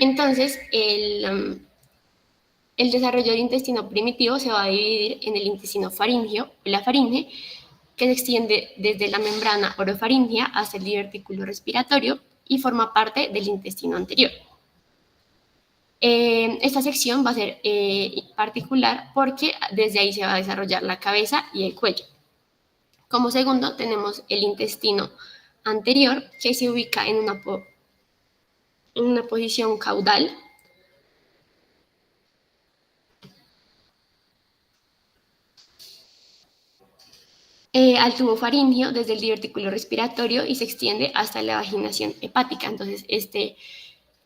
Entonces, el desarrollo del intestino primitivo se va a dividir en el intestino faríngeo, la faringe, que se extiende desde la membrana orofaríngea hasta el divertículo respiratorio y forma parte del intestino anterior. Esta sección va a ser particular porque desde ahí se va a desarrollar la cabeza y el cuello. Como segundo tenemos el intestino anterior, que se ubica en una posición caudal. Al tubo faríngeo desde el divertículo respiratorio y se extiende hasta la vaginación hepática. Entonces, este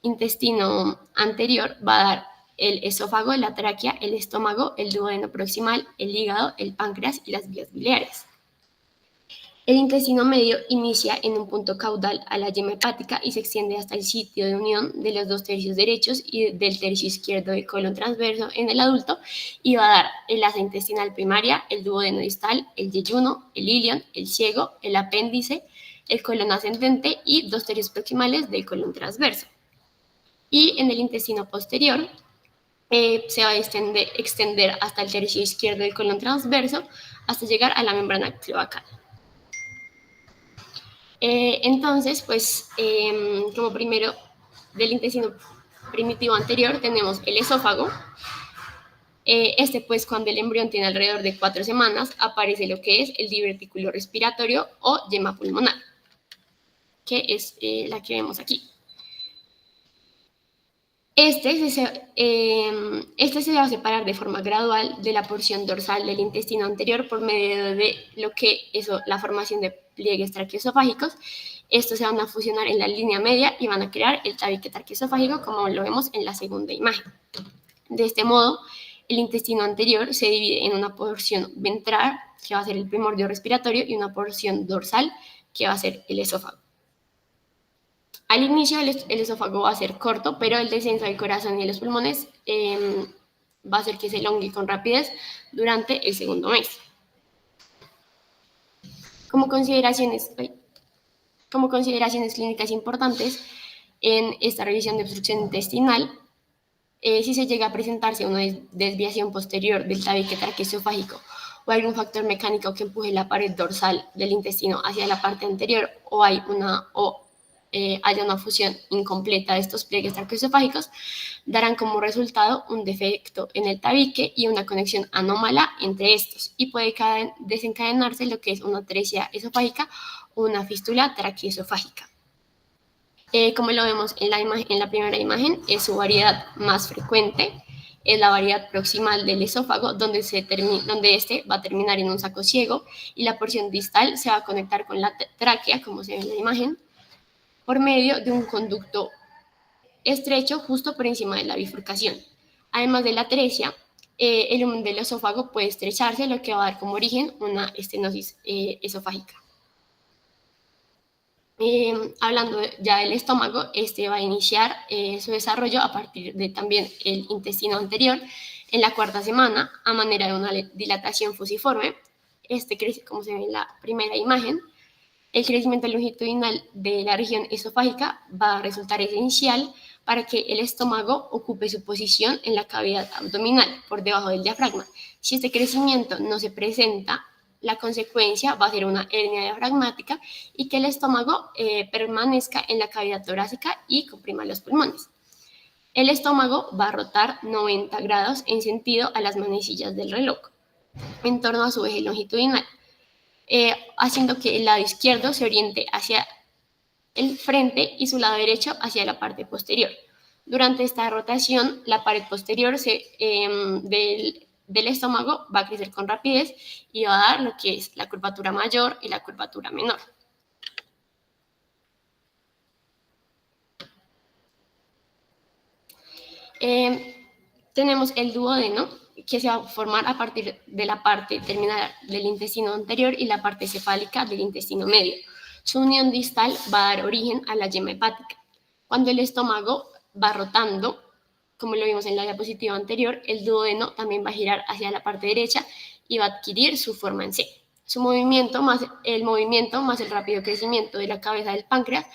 intestino anterior va a dar el esófago, la tráquea, el estómago, el duodeno proximal, el hígado, el páncreas y las vías biliares. El intestino medio inicia en un punto caudal a la yema hepática y se extiende hasta el sitio de unión de los 2/3 derechos y del tercio izquierdo del colon transverso en el adulto y va a dar el asa intestinal primaria, el duodeno distal, el yeyuno, el ilion, el ciego, el apéndice, el colon ascendente y 2/3 proximales del colon transverso. Y en el intestino posterior se va a extender hasta el tercio izquierdo del colon transverso hasta llegar a la membrana cloacal. Entonces, pues, como primero del intestino primitivo anterior tenemos el esófago. Pues, cuando el embrión tiene alrededor de 4 semanas, aparece lo que es el divertículo respiratorio o yema pulmonar, que es la que vemos aquí. Este se va a separar de forma gradual de la porción dorsal del intestino anterior por medio de lo que es la formación de pliegues traqueoesofágicos. Estos se van a fusionar en la línea media y van a crear el tabique traqueoesofágico, como lo vemos en la segunda imagen. De este modo, el intestino anterior se divide en una porción ventral, que va a ser el primordio respiratorio, y una porción dorsal, que va a ser el esófago. Al inicio el esófago va a ser corto, pero el descenso del corazón y los pulmones va a hacer que se elongue con rapidez durante el segundo mes. Como consideraciones clínicas importantes en esta revisión de obstrucción intestinal, si se llega a presentarse una desviación posterior del tabique traqueoesofágico o algún factor mecánico que empuje la pared dorsal del intestino hacia la parte anterior o haya una fusión incompleta de estos pliegues traqueoesofágicos, darán como resultado un defecto en el tabique y una conexión anómala entre estos, y puede desencadenarse lo que es una atresia esofágica o una fístula traqueoesofágica. Como lo vemos en la primera imagen, es su variedad más frecuente, es la variedad proximal del esófago, donde este va a terminar en un saco ciego y la porción distal se va a conectar con la tráquea, como se ve en la imagen, por medio de un conducto estrecho justo por encima de la bifurcación. Además de la atresia, el lumen del esófago puede estrecharse, lo que va a dar como origen una estenosis esofágica. Hablando ya del estómago, este va a iniciar su desarrollo a partir de también el intestino anterior en la 4ª semana a manera de una dilatación fusiforme. Crece como se ve en la primera imagen. El crecimiento longitudinal de la región esofágica va a resultar esencial para que el estómago ocupe su posición en la cavidad abdominal por debajo del diafragma. Si este crecimiento no se presenta, la consecuencia va a ser una hernia diafragmática y que el estómago permanezca en la cavidad torácica y comprima los pulmones. El estómago va a rotar 90 grados en sentido a las manecillas del reloj en torno a su eje longitudinal, haciendo que el lado izquierdo se oriente hacia el frente y su lado derecho hacia la parte posterior. Durante esta rotación, la pared posterior del estómago va a crecer con rapidez y va a dar lo que es la curvatura mayor y la curvatura menor. Tenemos el duodeno, que se va a formar a partir de la parte terminal del intestino anterior y la parte cefálica del intestino medio. Su unión distal va a dar origen a la yema hepática. Cuando el estómago va rotando, como lo vimos en la diapositiva anterior, el duodeno también va a girar hacia la parte derecha y va a adquirir su forma en C. El movimiento más el rápido crecimiento de la cabeza del páncreas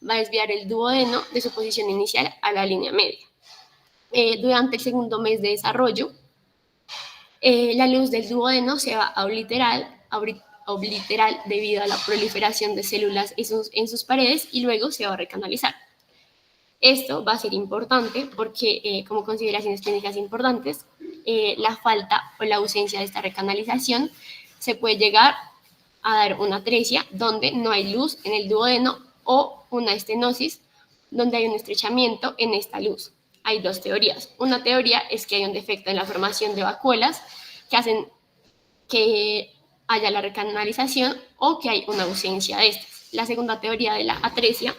va a desviar el duodeno de su posición inicial a la línea media. Durante el segundo mes de desarrollo, la luz del duodeno se va a obliterar debido a la proliferación de células en sus paredes y luego se va a recanalizar. Esto va a ser importante porque, como consideraciones clínicas importantes, la falta o la ausencia de esta recanalización se puede llegar a dar una atresia donde no hay luz en el duodeno o una estenosis donde hay un estrechamiento en esta luz. Hay dos teorías. Una teoría es que hay un defecto en la formación de vacuolas que hacen que haya la recanalización o que hay una ausencia de estas. La segunda teoría de la atresia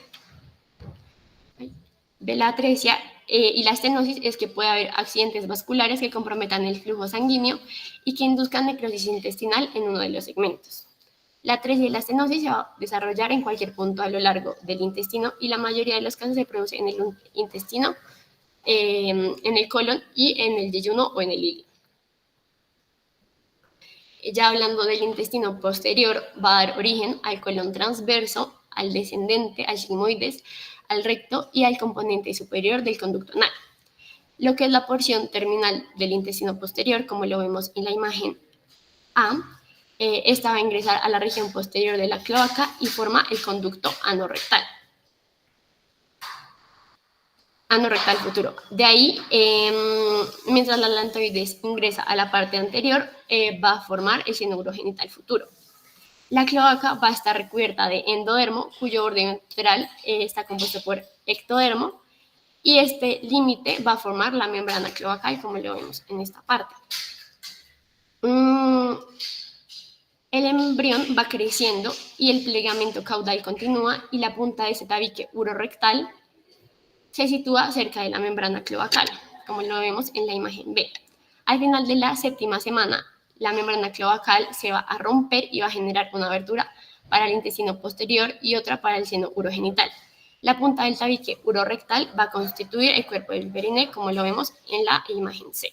y la estenosis es que puede haber accidentes vasculares que comprometan el flujo sanguíneo y que induzcan necrosis intestinal en uno de los segmentos. La atresia y la estenosis se va a desarrollar en cualquier punto a lo largo del intestino y la mayoría de los casos se produce en el intestino, en el colon y en el yeyuno o en el ilio. Ya hablando del intestino posterior, va a dar origen al colon transverso, al descendente, al sigmoides, al recto y al componente superior del conducto anal. Lo que es la porción terminal del intestino posterior, como lo vemos en la imagen A, esta va a ingresar a la región posterior de la cloaca y forma el conducto anorrectal. Anorrectal futuro. De ahí, mientras la atlantoides ingresa a la parte anterior, va a formar el seno urogenital futuro. La cloaca va a estar recubierta de endodermo, cuyo borde ventral está compuesto por ectodermo, y este límite va a formar la membrana cloacal, como lo vemos en esta parte. El embrión va creciendo y el plegamiento caudal continúa y la punta de ese tabique urorectal se sitúa cerca de la membrana cloacal, como lo vemos en la imagen B. Al final de la séptima semana, la membrana cloacal se va a romper y va a generar una abertura para el intestino posterior y otra para el seno urogenital. La punta del tabique urorectal va a constituir el cuerpo del perineo, como lo vemos en la imagen C.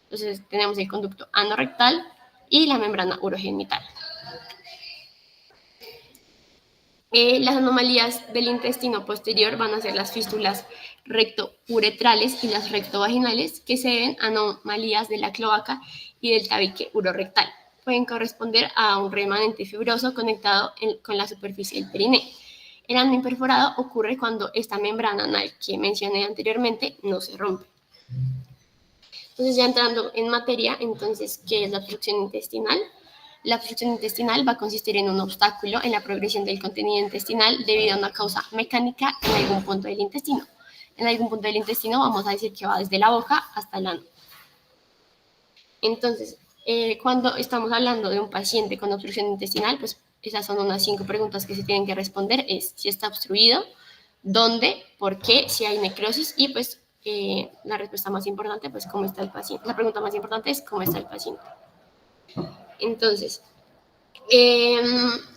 Entonces tenemos el conducto anorrectal y la membrana urogenital. Las anomalías del intestino posterior van a ser las fístulas rectouretrales y las rectovaginales, que se deben a anomalías de la cloaca y del tabique urorectal. Pueden corresponder a un remanente fibroso conectado con la superficie del perineo. El ano imperforado ocurre cuando esta membrana anal que mencioné anteriormente no se rompe. Entonces, ya entrando en materia, entonces, ¿qué es la obstrucción intestinal? La obstrucción intestinal va a consistir en un obstáculo en la progresión del contenido intestinal debido a una causa mecánica en algún punto del intestino. En algún punto del intestino vamos a decir que va desde la boca hasta el ano. Entonces, cuando estamos hablando de un paciente con obstrucción intestinal, pues esas son unas 5 preguntas que se tienen que responder. Es si está obstruido, dónde, por qué, si hay necrosis y pues la respuesta más importante, pues cómo está el paciente. La pregunta más importante es cómo está el paciente. Entonces,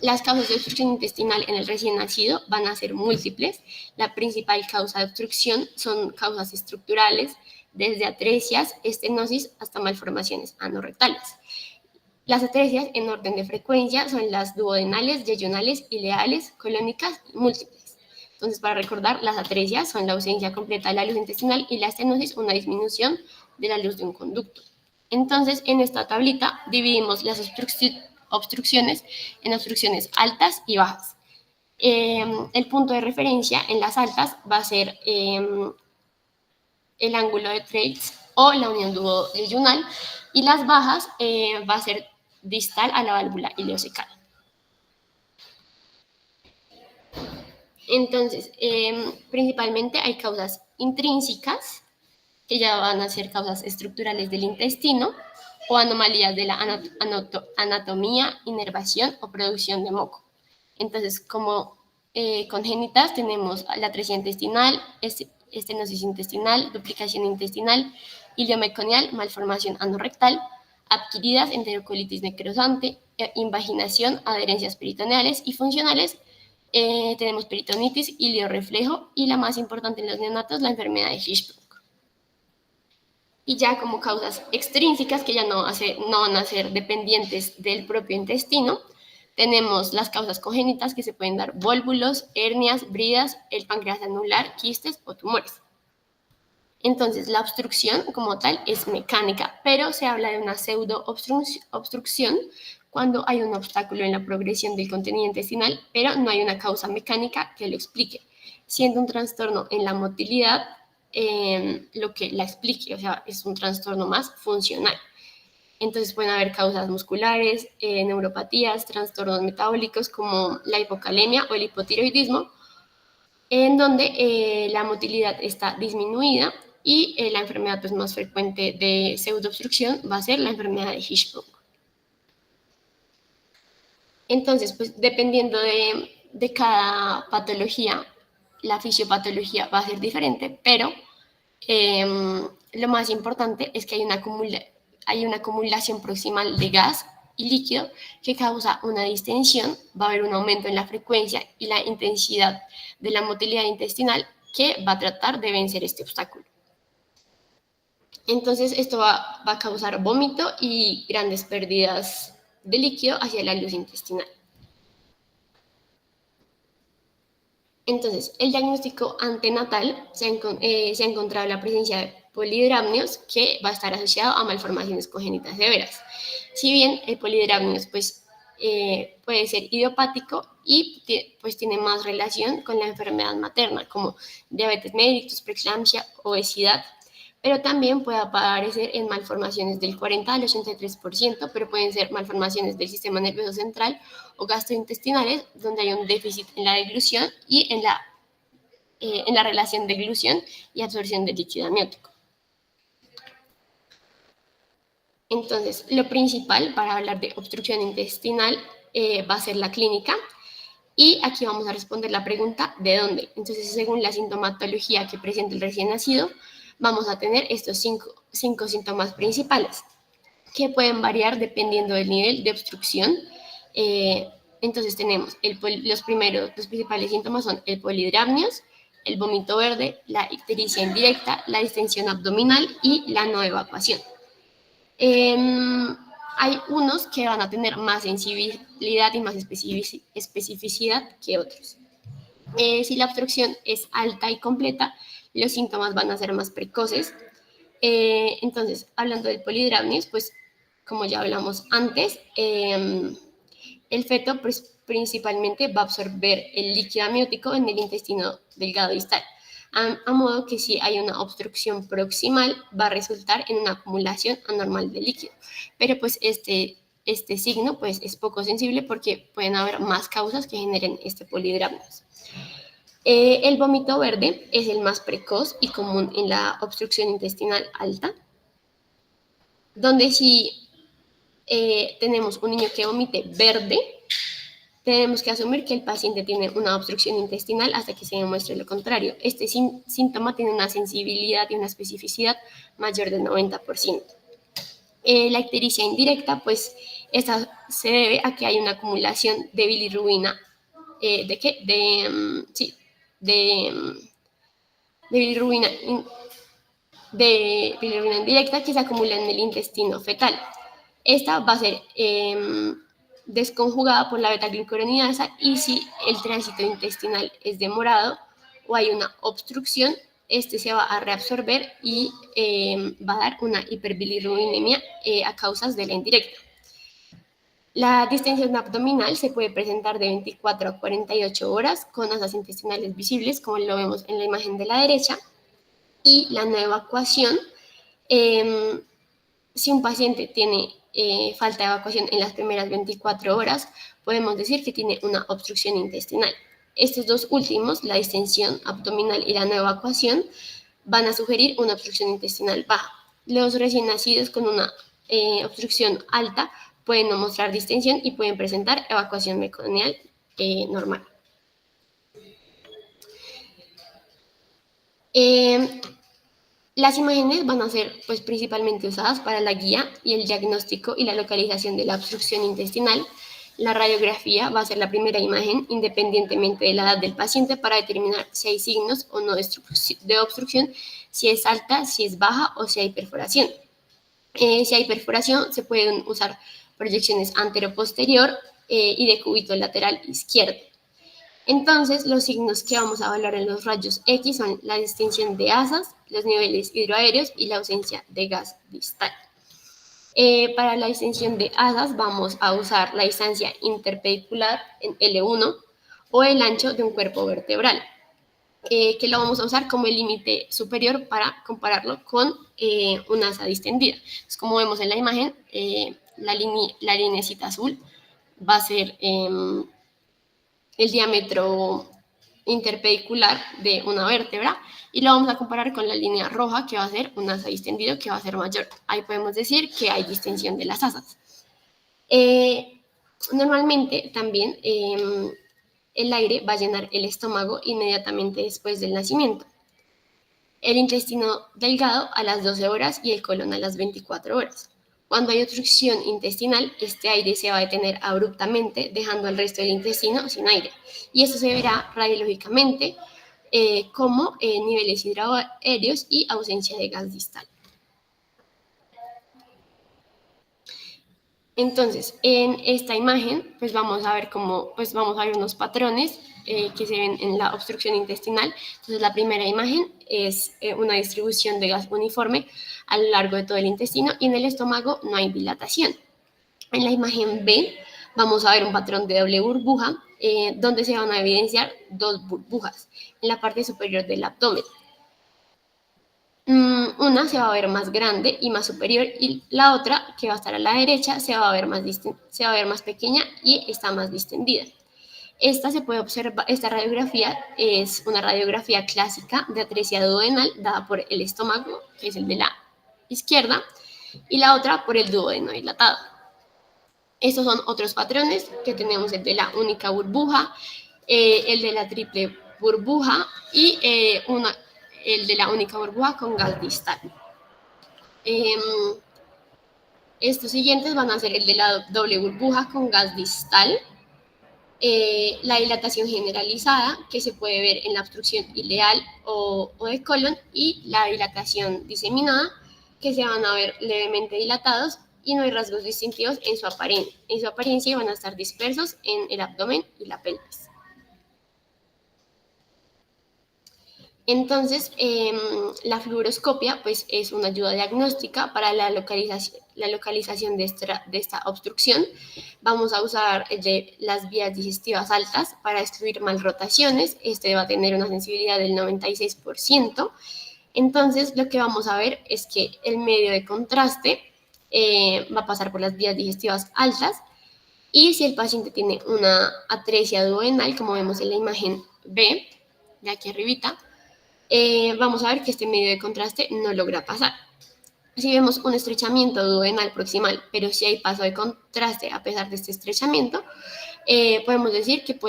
las causas de obstrucción intestinal en el recién nacido van a ser múltiples. La principal causa de obstrucción son causas estructurales, desde atresias, estenosis hasta malformaciones anorrectales. Las atresias en orden de frecuencia son las duodenales, yeyunales, ileales, colónicas y múltiples. Entonces, para recordar, las atresias son la ausencia completa de la luz intestinal y la estenosis una disminución de la luz de un conducto. Entonces, en esta tablita dividimos las obstrucciones en obstrucciones altas y bajas. El punto de referencia en las altas va a ser el ángulo de Treitz o la unión duodenal y las bajas va a ser distal a la válvula ileocecal. Entonces, principalmente hay causas intrínsecas, que ya van a ser causas estructurales del intestino, o anomalías de la anatomía, inervación o producción de moco. Entonces, como congénitas tenemos la atresia intestinal, estenosis intestinal, duplicación intestinal, iliomeconial, malformación anorrectal, adquiridas, enterocolitis necrosante, invaginación, adherencias peritoneales y funcionales. Tenemos peritonitis, iliorreflejo y la más importante en los neonatos, la enfermedad de Hirschsprung. Y ya como causas extrínsecas que ya no van a ser dependientes del propio intestino, Tenemos las causas congénitas que se pueden dar vólvulos, hernias, bridas, el páncreas anular, quistes o tumores. Entonces, la obstrucción como tal es mecánica, pero se habla de una pseudo-obstrucción cuando hay un obstáculo en la progresión del contenido intestinal, pero no hay una causa mecánica que lo explique, siendo un trastorno en la motilidad lo que la explique, o sea, es un trastorno más funcional. Entonces pueden haber causas musculares, neuropatías, trastornos metabólicos como la hipocalemia o el hipotiroidismo, en donde la motilidad está disminuida y la enfermedad pues, más frecuente de pseudoobstrucción va a ser la enfermedad de Hirschsprung. Entonces, pues dependiendo de cada patología, la fisiopatología va a ser diferente, pero lo más importante es que hay una acumulación proximal de gas y líquido que causa una distensión, va a haber un aumento en la frecuencia y la intensidad de la motilidad intestinal que va a tratar de vencer este obstáculo. Entonces esto va a causar vómito y grandes pérdidas de líquido hacia la luz intestinal. Entonces, el diagnóstico antenatal se ha encontrado la presencia de polidramnios que va a estar asociado a malformaciones congénitas severas. Si bien el polidramnios pues, puede ser idiopático y pues, tiene más relación con la enfermedad materna, como diabetes mellitus, preeclampsia, obesidad, pero también puede aparecer en malformaciones del 40 al 83%, pero pueden ser malformaciones del sistema nervioso central o gastrointestinales, donde hay un déficit en la deglución y en la relación de deglución y absorción de líquido amniótico. Entonces, lo principal para hablar de obstrucción intestinal va a ser la clínica, y aquí vamos a responder la pregunta ¿de dónde? Entonces, según la sintomatología que presenta el recién nacido, vamos a tener estos cinco síntomas principales, que pueden variar dependiendo del nivel de obstrucción. Entonces tenemos los principales síntomas son el polidramnios, el vómito verde, la ictericia indirecta, la distensión abdominal y la no evacuación. Hay unos que van a tener más sensibilidad y más especificidad que otros. Si la obstrucción es alta y completa, los síntomas van a ser más precoces. Entonces, hablando del polidramnios, pues como ya hablamos antes, el feto principalmente va a absorber el líquido amniótico en el intestino delgado distal, a modo que si hay una obstrucción proximal va a resultar en una acumulación anormal de líquido. Pero pues este signo pues, es poco sensible porque pueden haber más causas que generen este polidramnios. El vómito verde es el más precoz y común en la obstrucción intestinal alta, donde si tenemos un niño que vomite verde, tenemos que asumir que el paciente tiene una obstrucción intestinal hasta que se demuestre lo contrario. Este síntoma tiene una sensibilidad y una especificidad mayor del 90%. La ictericia indirecta, pues esta se debe a que hay una acumulación de bilirrubina, de bilirrubina indirecta que se acumula en el intestino fetal. Esta va a ser desconjugada por la beta-glucuronidasa, y si el tránsito intestinal es demorado o hay una obstrucción, este se va a reabsorber y va a dar una hiperbilirrubinemia a causas de la indirecta. La distensión abdominal se puede presentar de 24 a 48 horas con asas intestinales visibles, como lo vemos en la imagen de la derecha, y la no evacuación. Si un paciente tiene falta de evacuación en las primeras 24 horas, podemos decir que tiene una obstrucción intestinal. Estos dos últimos, la distensión abdominal y la no evacuación, van a sugerir una obstrucción intestinal baja. Los recién nacidos con una obstrucción alta pueden no mostrar distensión y pueden presentar evacuación meconial normal. Las imágenes van a ser pues, principalmente usadas para la guía y el diagnóstico y la localización de la obstrucción intestinal. La radiografía va a ser la primera imagen, independientemente de la edad del paciente, para determinar si hay signos o no de obstrucción, si es alta, si es baja o si hay perforación. Si hay perforación, se pueden usar proyecciones antero-posterior y decúbito lateral izquierdo. Entonces, los signos que vamos a evaluar en los rayos X son la distinción de asas, los niveles hidroaéreos y la ausencia de gas distal. Para la distinción de asas vamos a usar la distancia interpedicular en L1 o el ancho de un cuerpo vertebral, que lo vamos a usar como el límite superior para compararlo con una asa distendida. Entonces, como vemos en la imagen, la linecita azul va a ser el diámetro interpedicular de una vértebra y lo vamos a comparar con la línea roja, que va a ser un asa distendido, que va a ser mayor. Ahí podemos decir que hay distensión de las asas. Normalmente también el aire va a llenar el estómago inmediatamente después del nacimiento, el intestino delgado a las 12 horas y el colon a las 24 horas. Cuando hay obstrucción intestinal, este aire se va a detener abruptamente, dejando al resto del intestino sin aire. Y esto se verá radiológicamente como niveles hidroaéreos y ausencia de gas distal. Entonces, en esta imagen, pues vamos a ver unos patrones que se ven en la obstrucción intestinal. Entonces, la primera imagen es una distribución de gas uniforme a lo largo de todo el intestino y en el estómago no hay dilatación. En la imagen B vamos a ver un patrón de doble burbuja donde se van a evidenciar dos burbujas en la parte superior del abdomen. Una se va a ver más grande y más superior y la otra, que va a estar a la derecha, se va a ver más pequeña y está más distendida. Esta se puede observar, esta radiografía es una radiografía clásica de atresia duodenal dada por el estómago, que es el de la izquierda, y la otra por el duodeno dilatado. Estos son otros patrones que tenemos: el de la única burbuja, el de la triple burbuja y el de la única burbuja con gas distal. Estos siguientes van a ser el de la doble burbuja con gas distal, la dilatación generalizada, que se puede ver en la obstrucción ileal o de colon, y la dilatación diseminada, que se van a ver levemente dilatados y no hay rasgos distintivos en su apariencia y van a estar dispersos en el abdomen y la pelvis. Entonces, la fluoroscopia pues, es una ayuda diagnóstica para la localización de esta obstrucción. Vamos a usar las vías digestivas altas para excluir malrotaciones. Este va a tener una sensibilidad del 96%. Entonces, lo que vamos a ver es que el medio de contraste va a pasar por las vías digestivas altas, y si el paciente tiene una atresia duodenal, como vemos en la imagen B, de aquí arribita, vamos a ver que este medio de contraste no logra pasar. Si vemos un estrechamiento duodenal proximal, pero si hay paso de contraste a pesar de este estrechamiento, podemos decir que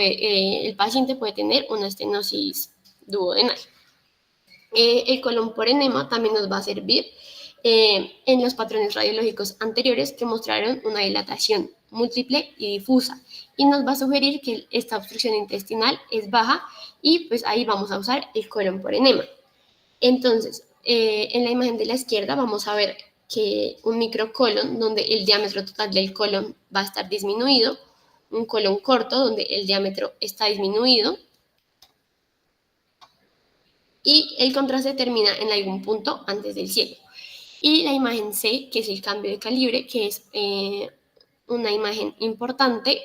el paciente puede tener una estenosis duodenal. El colon por enema también nos va a servir en los patrones radiológicos anteriores que mostraron una dilatación múltiple y difusa, y nos va a sugerir que esta obstrucción intestinal es baja, y pues ahí vamos a usar el colon por enema. Entonces, en la imagen de la izquierda vamos a ver que un microcolon donde el diámetro total del colon va a estar disminuido, un colon corto donde el diámetro está disminuido, y el contraste termina en algún punto antes del ciego. Y la imagen C, que es el cambio de calibre, que es una imagen importante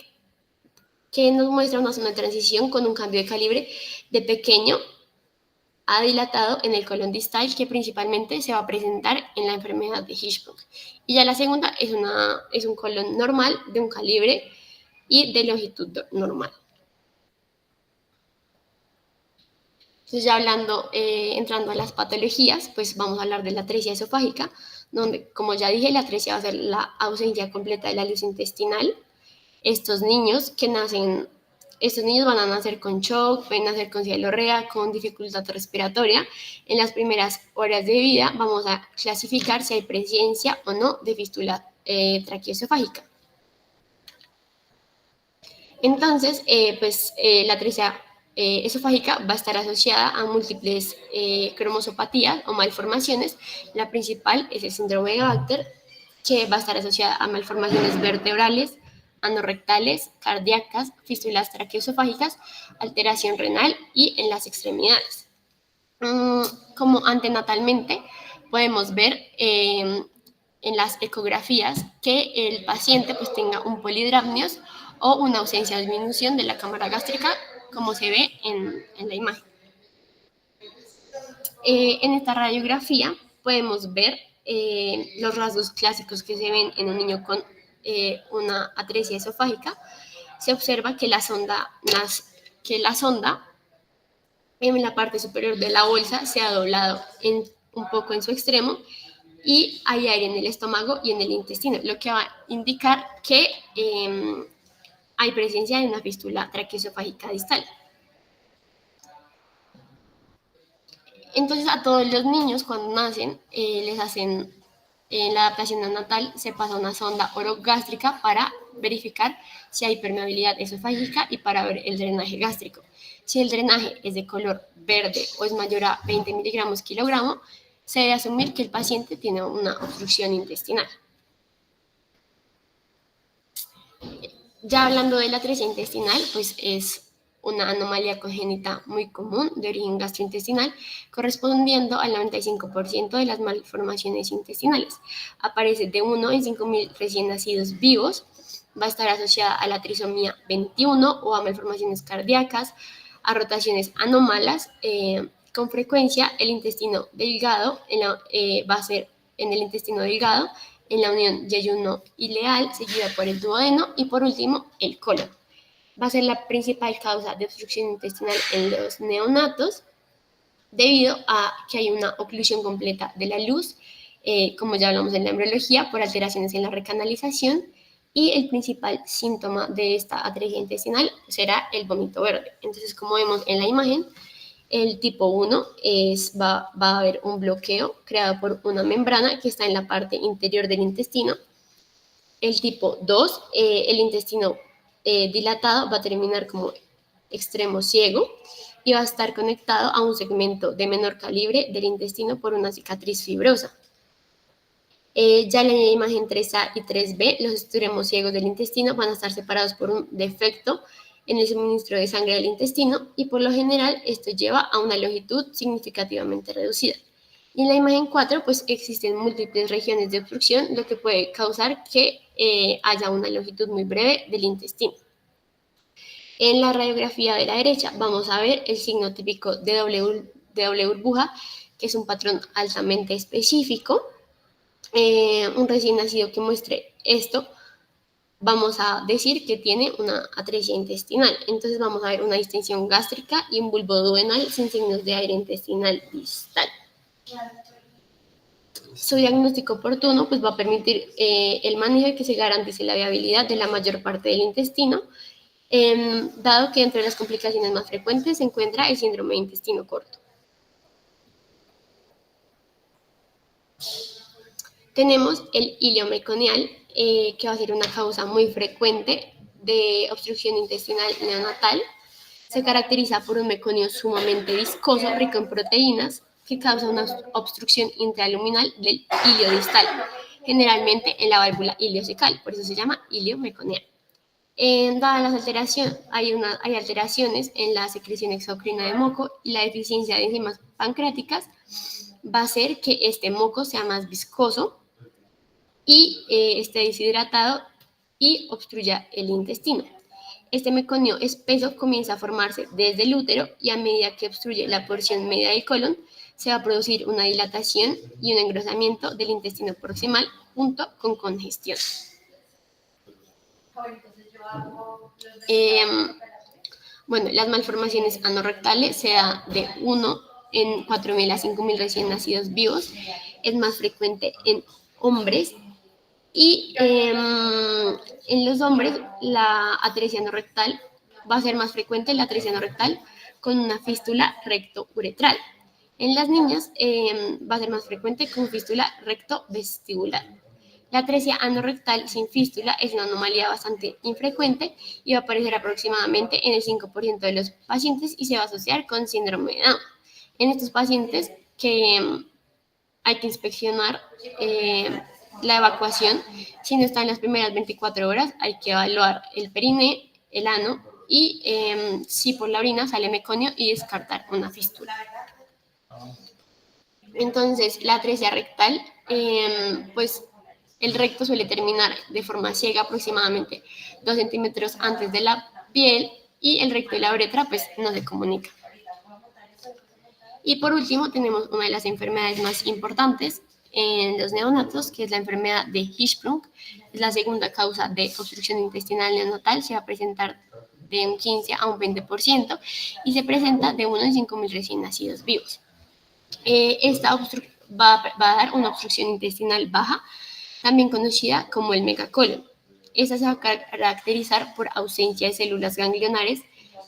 que nos muestra una zona de transición con un cambio de calibre de pequeño a dilatado en el colon distal, que principalmente se va a presentar en la enfermedad de Hirschsprung. Y ya la segunda es un colon normal de un calibre y de longitud normal. Entonces, ya entrando a las patologías, pues vamos a hablar de la atresia esofágica, donde, como ya dije, la atresia va a ser la ausencia completa de la luz intestinal. Estos niños van a nacer con shock, pueden nacer con cialorrea, con dificultad respiratoria. En las primeras horas de vida vamos a clasificar si hay presencia o no de fístula traqueoesofágica. Entonces, la atresia esofágica va a estar asociada a múltiples cromosopatías o malformaciones. La principal es el síndrome de Baxter, que va a estar asociada a malformaciones vertebrales, anorrectales, cardíacas, fístulas traqueoesofágicas, alteración renal y en las extremidades. Como antenatalmente podemos ver en las ecografías que el paciente pues tenga un polidramnios o una ausencia o disminución de la cámara gástrica, como se ve en la imagen. En esta radiografía podemos ver los rasgos clásicos que se ven en un niño con una atresia esofágica. Se observa que la sonda en la parte superior de la bolsa se ha doblado un poco en su extremo y hay aire en el estómago y en el intestino, lo que va a indicar que hay presencia de una fístula traqueoesofágica distal. Entonces a todos los niños cuando nacen les hacen en la adaptación neonatal, se pasa una sonda orogástrica para verificar si hay permeabilidad esofágica y para ver el drenaje gástrico. Si el drenaje es de color verde o es mayor a 20 miligramos kilogramo, se debe asumir que el paciente tiene una obstrucción intestinal. Ya hablando de la atresia intestinal, pues es una anomalía congénita muy común de origen gastrointestinal, correspondiendo al 95% de las malformaciones intestinales. Aparece de 1 en 5.000 recién nacidos vivos, va a estar asociada a la trisomía 21 o a malformaciones cardíacas, a rotaciones anómalas. Con frecuencia, el intestino delgado va a ser en el intestino delgado, en la unión yeyuno-ileal, seguida por el duodeno y por último el colon. Va a ser la principal causa de obstrucción intestinal en los neonatos debido a que hay una oclusión completa de la luz, como ya hablamos en la embriología, por alteraciones en la recanalización, y el principal síntoma de esta atresia intestinal será el vómito verde. Entonces, como vemos en la imagen, el tipo 1 va a haber un bloqueo creado por una membrana que está en la parte interior del intestino. El tipo 2, el intestino dilatado va a terminar como extremo ciego y va a estar conectado a un segmento de menor calibre del intestino por una cicatriz fibrosa. Ya en la imagen 3A y 3B, los extremos ciegos del intestino van a estar separados por un defecto en el suministro de sangre del intestino y por lo general esto lleva a una longitud significativamente reducida. Y en la imagen 4, pues existen múltiples regiones de obstrucción, lo que puede causar que haya una longitud muy breve del intestino. En la radiografía de la derecha vamos a ver el signo típico de doble burbuja, que es un patrón altamente específico. Un recién nacido que muestre esto, vamos a decir que tiene una atresia intestinal. Entonces vamos a ver una distensión gástrica y un bulbo duodenal sin signos de aire intestinal distal. Su diagnóstico oportuno pues, va a permitir el manejo y que se garantice la viabilidad de la mayor parte del intestino, dado que entre las complicaciones más frecuentes se encuentra el síndrome de intestino corto. Tenemos el ilio meconial, que va a ser una causa muy frecuente de obstrucción intestinal neonatal. Se caracteriza por un meconio sumamente viscoso, rico en proteínas, que causa una obstrucción intraluminal del ilio distal, generalmente en la válvula iliocecal, por eso se llama ilio meconial. Dadas las alteraciones, hay alteraciones en la secreción exocrina de moco y la deficiencia de enzimas pancreáticas va a hacer que este moco sea más viscoso y esté deshidratado y obstruya el intestino. Este meconio espeso comienza a formarse desde el útero y a medida que obstruye la porción media del colon, se va a producir una dilatación y un engrosamiento del intestino proximal junto con congestión. Bueno, las malformaciones anorrectales se da de 1 en 4.000 a 5.000 recién nacidos vivos. Es más frecuente en hombres y en los hombres la atresia anorrectal va a ser más frecuente, la atresia anorrectal con una fístula recto-uretral. En las niñas va a ser más frecuente con fístula recto-vestibular. La atresia anorrectal sin fístula es una anomalía bastante infrecuente y va a aparecer aproximadamente en el 5% de los pacientes y se va a asociar con síndrome de Down. En estos pacientes que hay que inspeccionar la evacuación. Si no está en las primeras 24 horas, hay que evaluar el perine, el ano y si por la orina sale meconio y descartar una fístula. Entonces, la atresia rectal, pues el recto suele terminar de forma ciega aproximadamente 2 centímetros antes de la piel y el recto y la uretra pues no se comunican. Y por último tenemos una de las enfermedades más importantes en los neonatos, que es la enfermedad de Hirschsprung. Es la segunda causa de obstrucción intestinal neonatal, se va a presentar de un 15 a un 20% y se presenta de 1 en 5.000 recién nacidos vivos. Esta va a dar una obstrucción intestinal baja, también conocida como el megacolon. Esta se va a caracterizar por ausencia de células ganglionares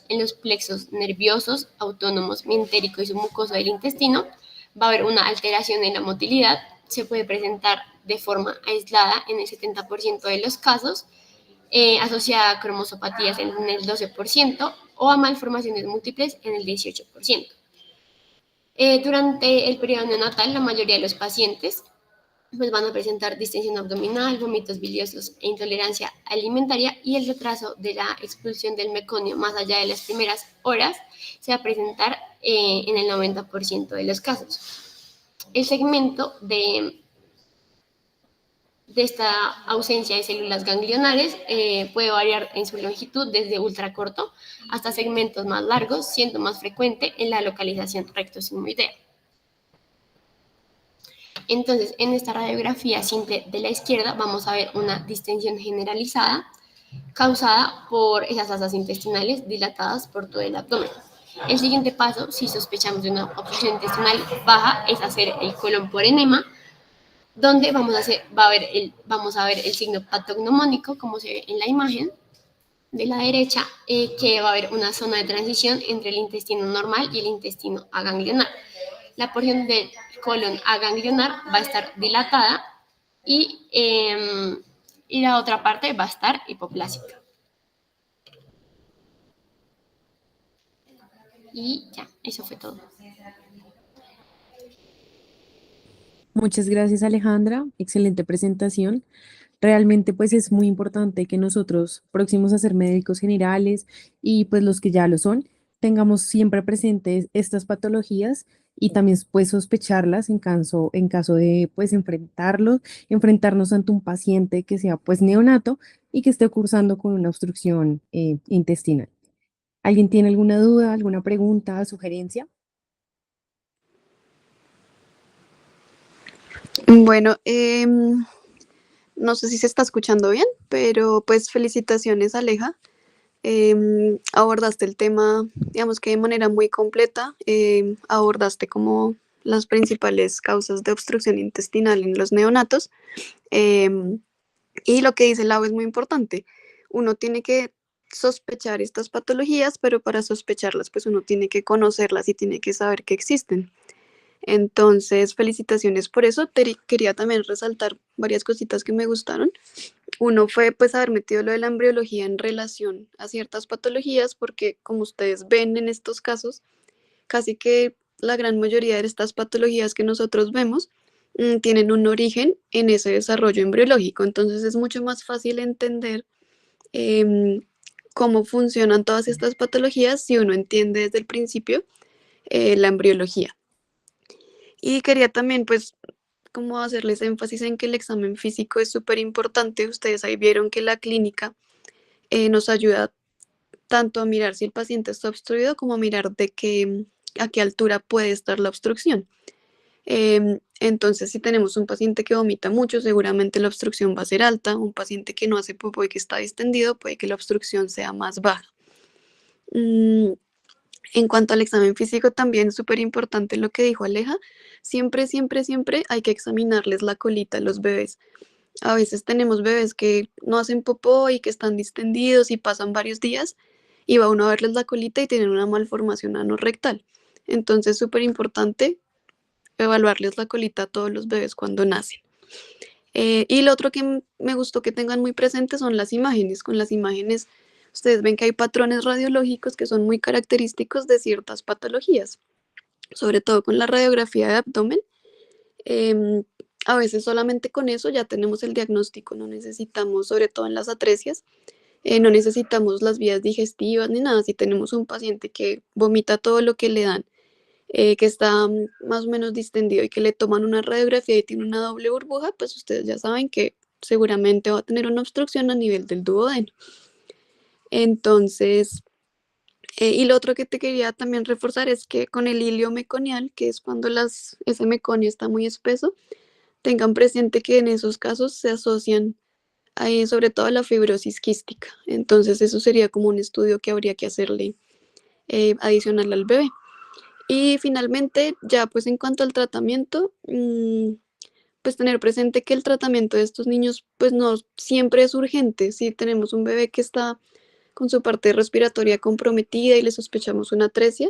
en los plexos nerviosos, autónomos, mientérico y submucoso del intestino. Va a haber una alteración en la motilidad, se puede presentar de forma aislada en el 70% de los casos, asociada a cromosopatías en el 12% o a malformaciones múltiples en el 18%. Durante el periodo neonatal, la mayoría de los pacientes pues van a presentar distensión abdominal, vómitos biliosos e intolerancia alimentaria, y el retraso de la expulsión del meconio más allá de las primeras horas se va a presentar en el 90% de los casos. El segmento de esta ausencia de células ganglionares puede variar en su longitud desde ultracorto hasta segmentos más largos, siendo más frecuente en la localización rectosigmoidea. Entonces, en esta radiografía simple de la izquierda vamos a ver una distensión generalizada causada por esas asas intestinales dilatadas por todo el abdomen. El siguiente paso, si sospechamos de una obstrucción intestinal baja, es hacer el colon por enema, donde vamos a ver el signo patognomónico, como se ve en la imagen de la derecha, que va a haber una zona de transición entre el intestino normal y el intestino aganglionar. La porción del colon aganglionar va a estar dilatada y la otra parte va a estar hipoplásica. Y ya, eso fue todo. Muchas gracias, Alejandra. Excelente presentación. Realmente pues es muy importante que nosotros, próximos a ser médicos generales y pues los que ya lo son, tengamos siempre presentes estas patologías y también pues sospecharlas en caso de pues enfrentarnos ante un paciente que sea pues neonato y que esté cursando con una obstrucción intestinal. ¿Alguien tiene alguna duda, alguna pregunta, sugerencia? Bueno, no sé si se está escuchando bien, pero pues felicitaciones, Aleja. Abordaste el tema, digamos que de manera muy completa, abordaste como las principales causas de obstrucción intestinal en los neonatos. em, y lo que dice Lau es muy importante. Uno tiene que sospechar estas patologías, pero para sospecharlas, pues uno tiene que conocerlas y tiene que saber que existen. Entonces, felicitaciones por eso. Quería también resaltar varias cositas que me gustaron. Uno fue pues haber metido lo de la embriología en relación a ciertas patologías, porque como ustedes ven en estos casos, casi que la gran mayoría de estas patologías que nosotros vemos tienen un origen en ese desarrollo embriológico. Entonces es mucho más fácil entender em, cómo funcionan todas estas patologías si uno entiende desde el principio la embriología. Y quería también, pues, como hacerles énfasis en que el examen físico es súper importante. Ustedes ahí vieron que la clínica nos ayuda tanto a mirar si el paciente está obstruido como a mirar a qué altura puede estar la obstrucción. Entonces, si tenemos un paciente que vomita mucho, seguramente la obstrucción va a ser alta. Un paciente que no hace popó y que está distendido, puede que la obstrucción sea más baja. Mm, En cuanto al examen físico, también es súper importante lo que dijo Aleja. Siempre, siempre, siempre hay que examinarles la colita a los bebés. A veces tenemos bebés que no hacen popó y que están distendidos y pasan varios días y va uno a verles la colita y tienen una malformación anorrectal. Entonces, súper importante evaluarles la colita a todos los bebés cuando nacen. Y lo otro que me gustó que tengan muy presentes son las imágenes. Con las imágenes, ustedes ven que hay patrones radiológicos que son muy característicos de ciertas patologías, sobre todo con la radiografía de abdomen. em, a veces solamente con eso ya tenemos el diagnóstico, no necesitamos, sobre todo en las atresias, no necesitamos las vías digestivas ni nada. Si tenemos un paciente que vomita todo lo que le dan, que está más o menos distendido y que le toman una radiografía y tiene una doble burbuja, pues ustedes ya saben que seguramente va a tener una obstrucción a nivel del duodeno. Entonces, y lo otro que te quería también reforzar es que con el hilio meconial, que es cuando ese meconio está muy espeso, tengan presente que en esos casos se asocian sobre todo a la fibrosis quística. Entonces, eso sería como un estudio que habría que hacerle adicional al bebé. Y finalmente, ya pues en cuanto al tratamiento, pues tener presente que el tratamiento de estos niños pues no siempre es urgente. Si tenemos un bebé que está con su parte respiratoria comprometida y le sospechamos una atresia,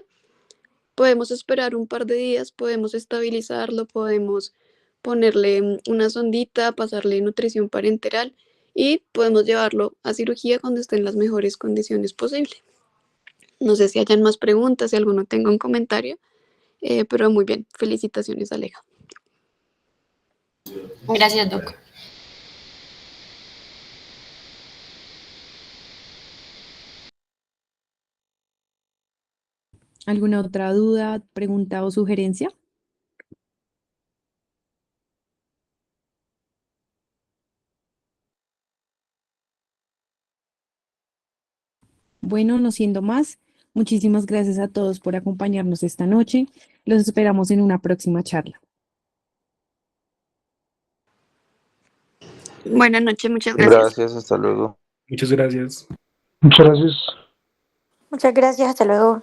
podemos esperar un par de días, podemos estabilizarlo, podemos ponerle una sondita, pasarle nutrición parenteral y podemos llevarlo a cirugía cuando esté en las mejores condiciones posibles. No sé si hayan más preguntas, si alguno tenga un comentario, pero muy bien, felicitaciones, Aleja. Gracias, Doc. ¿Alguna otra duda, pregunta o sugerencia? Bueno, no siendo más, muchísimas gracias a todos por acompañarnos esta noche. Los esperamos en una próxima charla. Buenas noches, muchas gracias. Gracias, hasta luego. Muchas gracias. Muchas gracias. Muchas gracias, hasta luego.